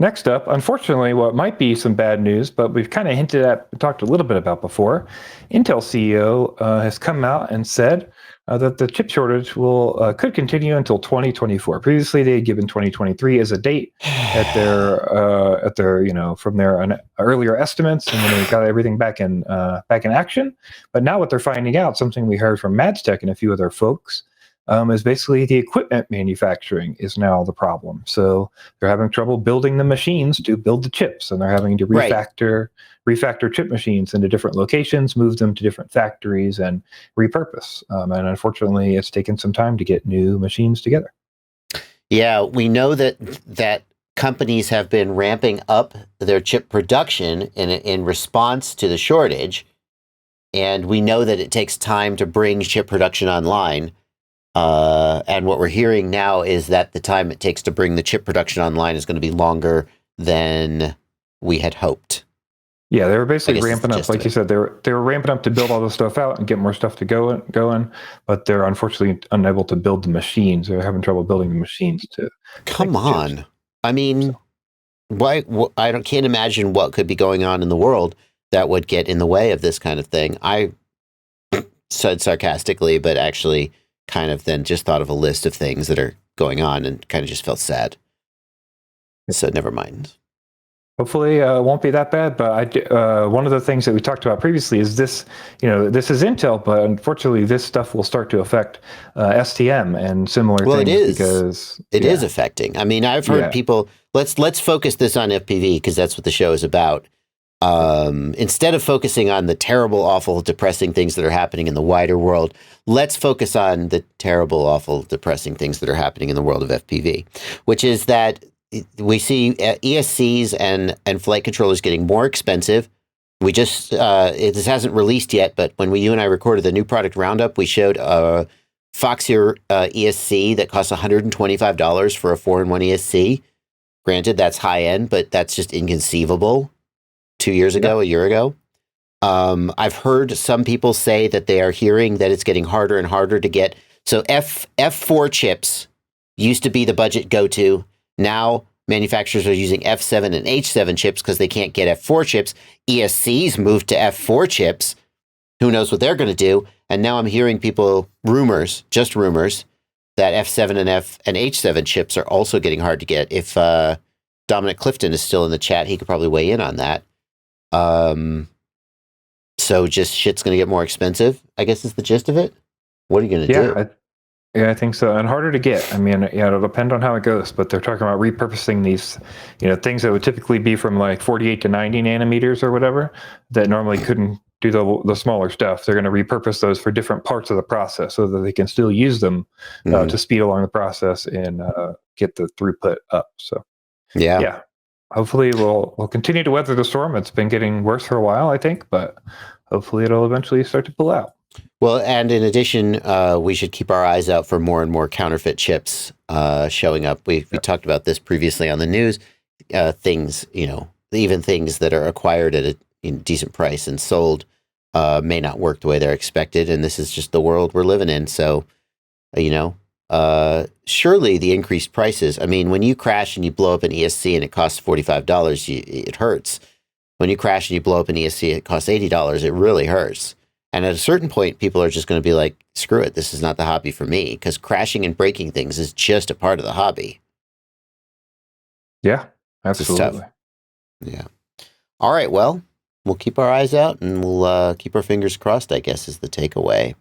Next up, unfortunately, what might be some bad news, but we've kind of hinted at, talked a little bit about before. Intel CEO has come out and said that the chip shortage will could continue until 2024. Previously, they had given 2023 as a date at their from their earlier estimates, and when they got everything back in action. But now, what they're finding out, something we heard from Madstech and a few other folks, is basically the equipment manufacturing is now the problem. So they're having trouble building the machines to build the chips, and they're having to Right. refactor chip machines into different locations, move them to different factories, and repurpose. And unfortunately, it's taken some time to get new machines together. Yeah, we know that companies have been ramping up their chip production in response to the shortage, and we know that it takes time to bring chip production online. And what we're hearing now is that the time it takes to bring the chip production online is going to be longer than we had hoped. Yeah, they were basically ramping up, like you said, they were ramping up to build all this stuff out and get more stuff to going, but they're unfortunately unable to build the machines. They're having trouble building the machines to Come make the chips. on. I mean, why? Can't imagine what could be going on in the world that would get in the way of this kind of thing. I said sarcastically, but actually kind of then just thought of a list of things that are going on and kind of just felt sad. So never mind. Hopefully, it won't be that bad. But one of the things that we talked about previously is this. This is Intel, but unfortunately, this stuff will start to affect STM and similar Well, things it is because it is affecting. I mean, I've heard people. Let's focus this on FPV because that's what the show is about. Instead of focusing on the terrible, awful, depressing things that are happening in the wider world, let's focus on the terrible, awful, depressing things that are happening in the world of FPV, which is that we see ESCs and flight controllers getting more expensive. We just, this hasn't released yet, but when you and I recorded the new product roundup, we showed a Foxier ESC that costs $125 for a 4-in-1 ESC. Granted, that's high end, but that's just inconceivable. 2 years ago, a year ago. I've heard some people say that they are hearing that it's getting harder and harder to get. So F4 chips used to be the budget go-to. Now manufacturers are using F7 and H7 chips because they can't get F4 chips. ESCs moved to F4 chips. Who knows what they're going to do? And now I'm hearing rumors, that F7 and H7 chips are also getting hard to get. If Dominic Clifton is still in the chat, he could probably weigh in on that. So just shit's going to get more expensive, I guess is the gist of it. What are you going to do? I think so. And harder to get. I mean, it'll depend on how it goes, but they're talking about repurposing these, things that would typically be from like 48 to 90 nanometers or whatever that normally couldn't do the smaller stuff. They're going to repurpose those for different parts of the process so that they can still use them to speed along the process and get the throughput up. So, yeah. Hopefully we'll continue to weather the storm. It's been getting worse for a while, I think, but hopefully it'll eventually start to pull out. Well, and in addition, we should keep our eyes out for more and more counterfeit chips showing up. We talked about this previously on the news. Things, even things that are acquired at a decent price and sold may not work the way they're expected. And this is just the world we're living in. So, surely the increased prices. I mean, when you crash and you blow up an ESC and it costs $45, it hurts. When you crash and you blow up an ESC, it costs $80. It really hurts. And at a certain point, people are just going to be like, screw it. This is not the hobby for me, because crashing and breaking things is just a part of the hobby. Yeah, absolutely. Yeah. All right. Well, we'll keep our eyes out and we'll keep our fingers crossed, I guess, is the takeaway.